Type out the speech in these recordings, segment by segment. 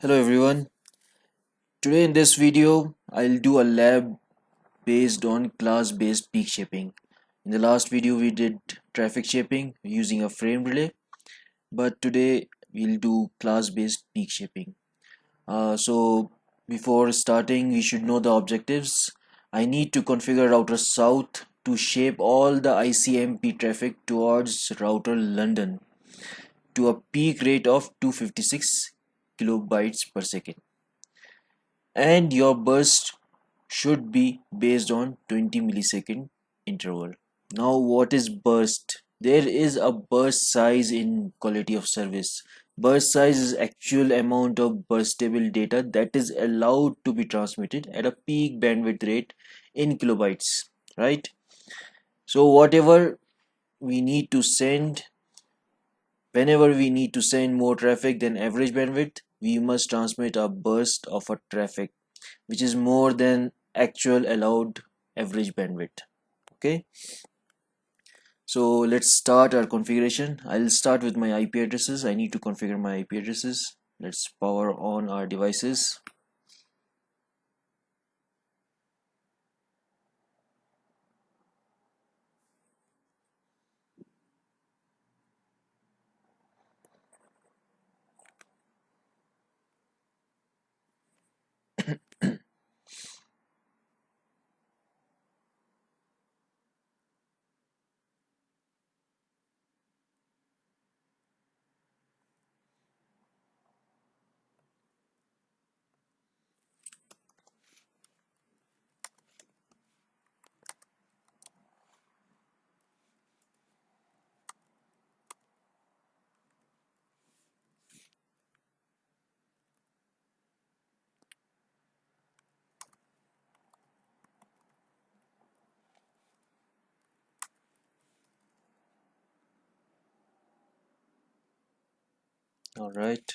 Hello everyone. Today in this video, I'll do a lab based on class based peak shaping. In the last video, we did traffic shaping using a frame relay, but today we'll do class based peak shaping. So before starting, we should know the objectives. I need to configure router south to shape all the ICMP traffic towards router London to a peak rate of 256 kilobytes per second, and your burst should be based on 20 millisecond interval. Now what is burst? There is a burst size in quality of service. Burst size is actual amount of burstable data that is allowed to be transmitted at a peak bandwidth rate in kilobytes, right? So whatever we need to send, whenever we need to send more traffic than average bandwidth, we must transmit a burst of a traffic which is more than actual allowed average bandwidth. Okay, so let's start our configuration. I'll start with my IP addresses. I need to configure my IP addresses. Let's power on our devices. All right,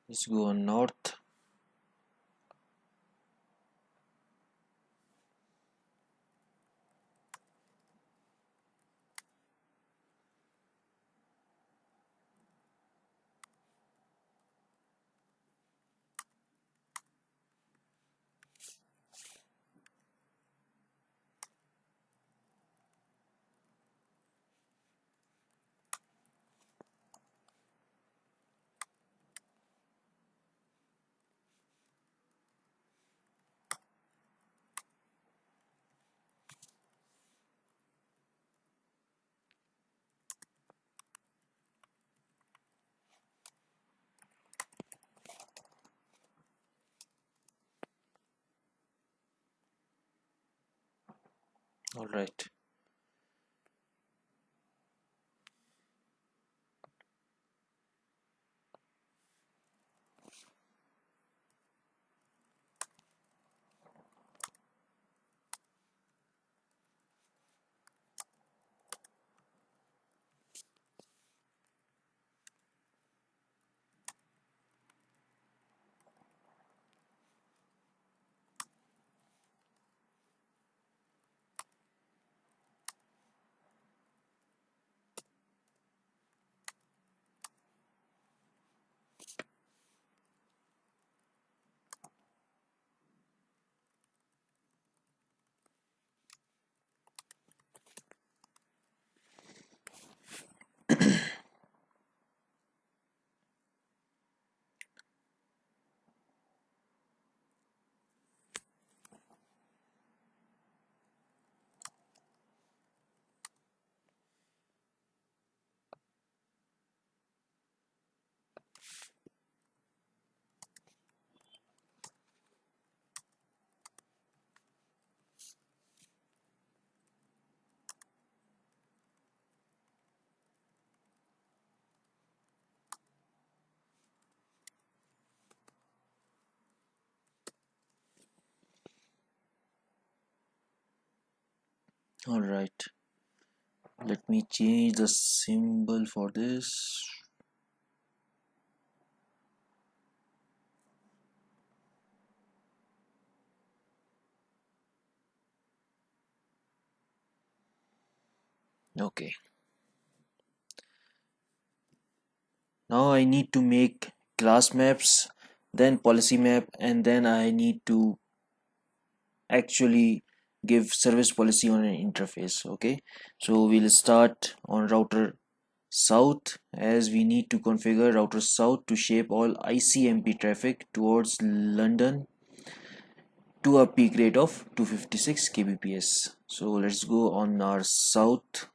let's go on north. All right, all right. Let me change the symbol for this. Okay. Now I need to make class maps, then policy map, and then I need to actually give service policy on an interface. Okay, so we'll start on router south, as we need to configure router south to shape all ICMP traffic towards London to a peak rate of 256 kbps. So let's go on our south,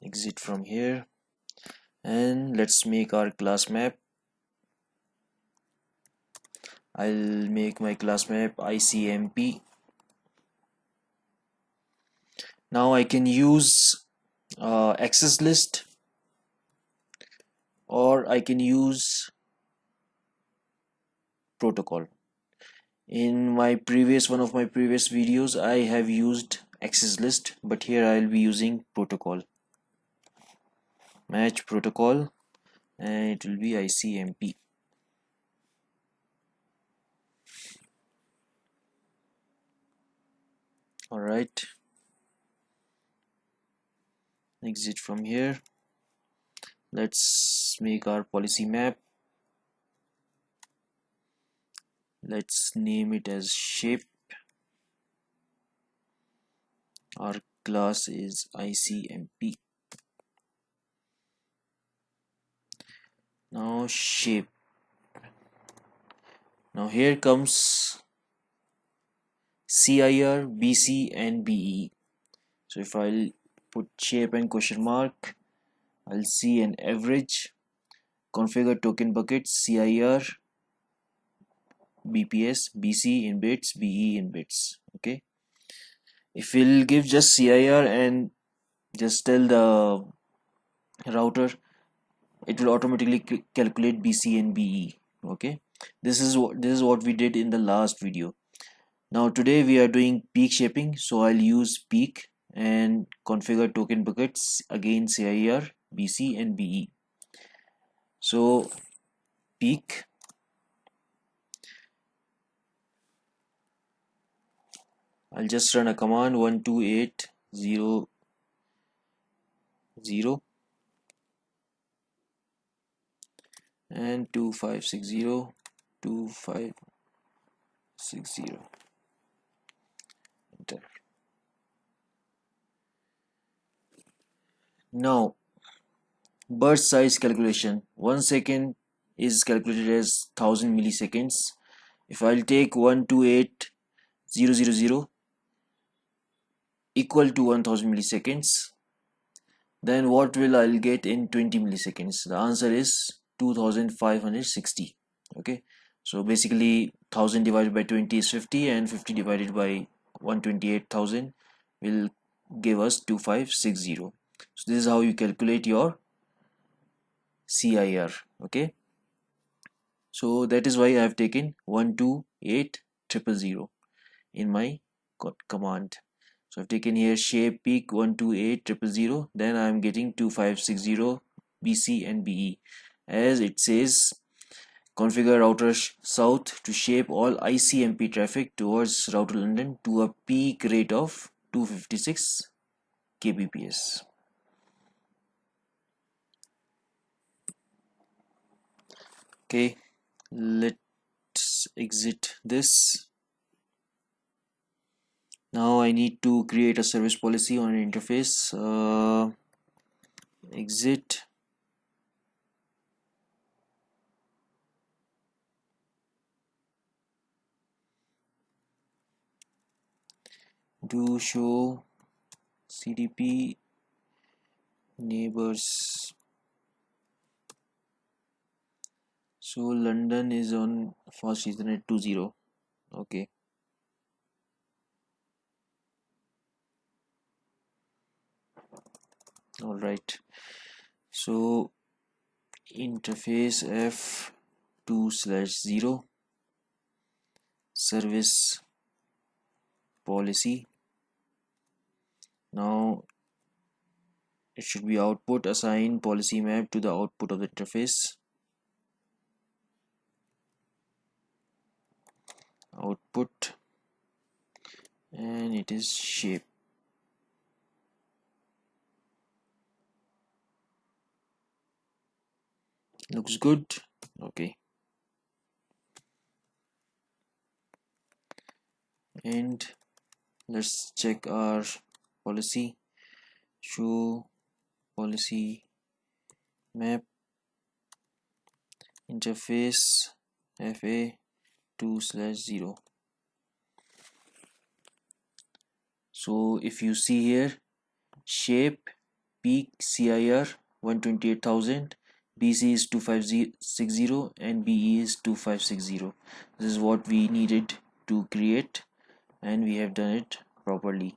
exit from here, and let's make our class map. I'll make my class map ICMP. Now I can use access list, or I can use protocol. In my previous one of my previous videos I have used access list, but here I'll be using protocol. Match protocol, and it will be ICMP. Alright, exit from here. Let's make our policy map. Let's name it as shape. Our class is ICMP. Now shape. Now here comes CIR, BC and BE. So if I'll put shape and question mark, I'll see an average. Configure token buckets, CIR, BPS, BC in bits, BE in bits. Okay. If we'll give just CIR and just tell the router, it will automatically calculate BC and BE. Okay. This is what we did in the last video. Now today we are doing peak shaping, so I'll use peak and configure token buckets, again CIR, BC and BE. So peak, I'll just run a command 128.0.0 and 2560.2560. Enter. Now burst size calculation. 1 second is calculated as 1000 milliseconds. If I'll take 128.0.0.0 equal to 1000 milliseconds, then what will I'll get in 20 milliseconds? The answer is 2560. Okay, so basically 1000 divided by 20 is 50, and 50 divided by 128,000 will give us 2560. So this is how you calculate your CIR. Okay, so that is why I have taken 128.0.0.0 in my command. So I've taken here shape peak 128.0.0.0, then I'm getting 2560 BC and BE, as it says configure router south to shape all ICMP traffic towards router London to a peak rate of 256 kbps. Okay, let's exit this. Now I need to create a service policy on an interface. Exit. Do show CDP neighbors. So London is on fast Ethernet 2.0. Okay. All right. So interface f2/0 service policy. Now it should be output, assign policy map to the output of the interface. Output, and it is shape. Looks good. Okay, and let's check our policy. Show policy map interface fa2/0. So if you see here, shape peak CIR 128,000, BC is 2560, and BE is 2560. This is what we needed to create, and we have done it properly.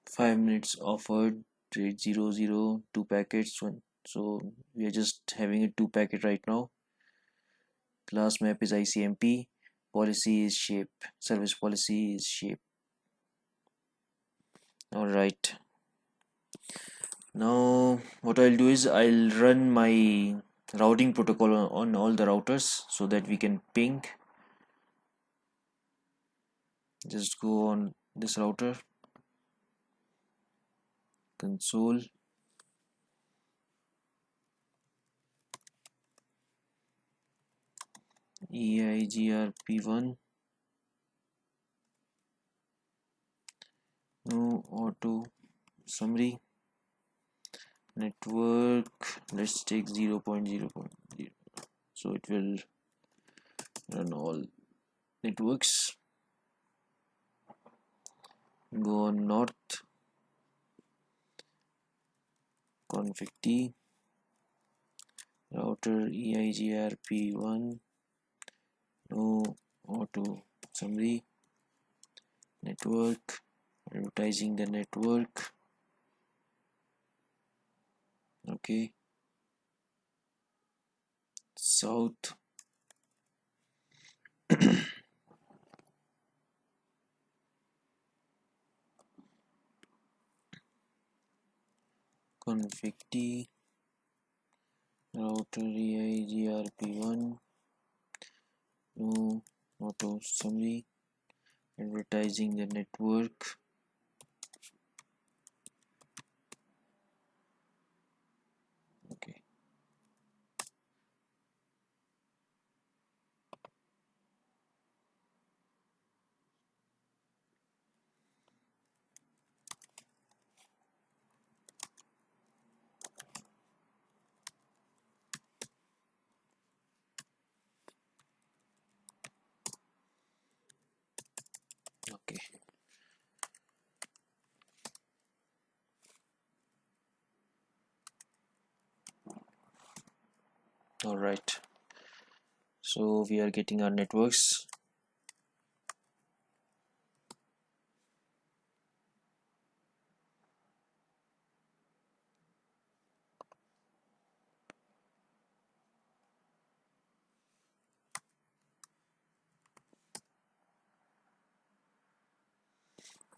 Five minutes offered, rate 00, two packets, one. So we are just having a two packet right now. Class map is ICMP, policy is shape, service policy is shape. All right. Now what I'll do is I'll run my routing protocol on all the routers so that we can ping. Just go on this router, console, eigrp1, no auto summary, network, let's take 0.0.0, so it will run all networks. Go on north, config t, router eigrp1, no auto summary, network, advertising the network. Okay, south, config t, router eigrp1, no auto summary, advertising the network. Okay, okay. All right, so we are getting our networks.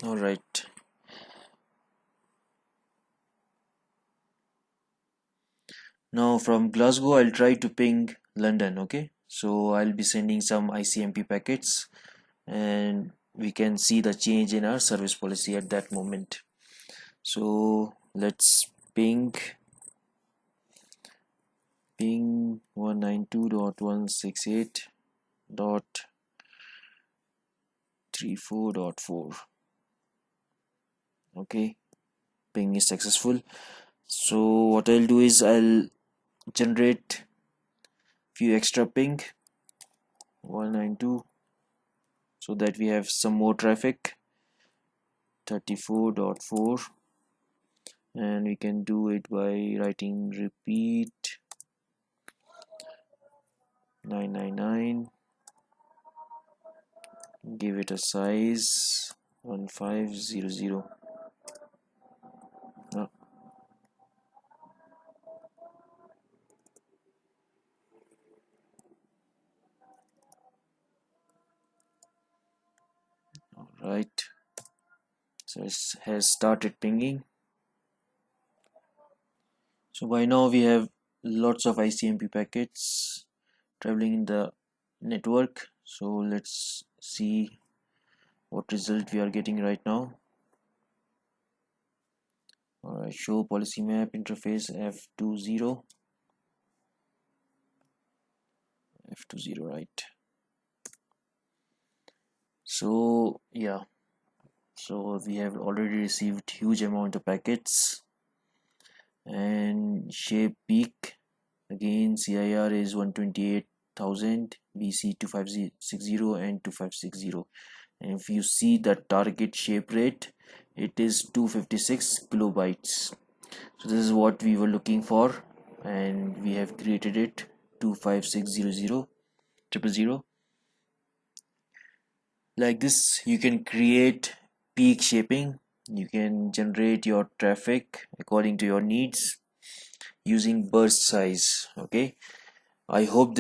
All right, now from Glasgow I'll try to ping London. Okay, so I'll be sending some ICMP packets, and we can see the change in our service policy at that moment. So let's ping 192.168.34.4. Okay, ping is successful. So what I'll do is I'll generate few extra ping 192 so that we have some more traffic, 34.4, and we can do it by writing repeat 999, give it a size 1500. All right, so it has started pinging. So by now we have lots of ICMP packets traveling in the network. So let's see what result we are getting right now. Alright, show policy map interface F20, right? So yeah, so we have already received huge amount of packets. And shape peak, again CIR is 128,000, BC 2560 and 2560. And if you see the target shape rate, it is 256 kilobytes. So this is what we were looking for, and we have created it. 25600 like this. You can create peak shaping, you can generate your traffic according to your needs using burst size. Okay, I hope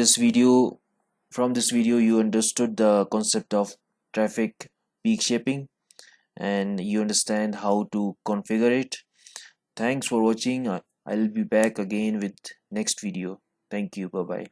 from this video you understood the concept of traffic peak shaping, and you understand how to configure it. Thanks for watching. I'll be back again with next video. Thank you. Bye bye.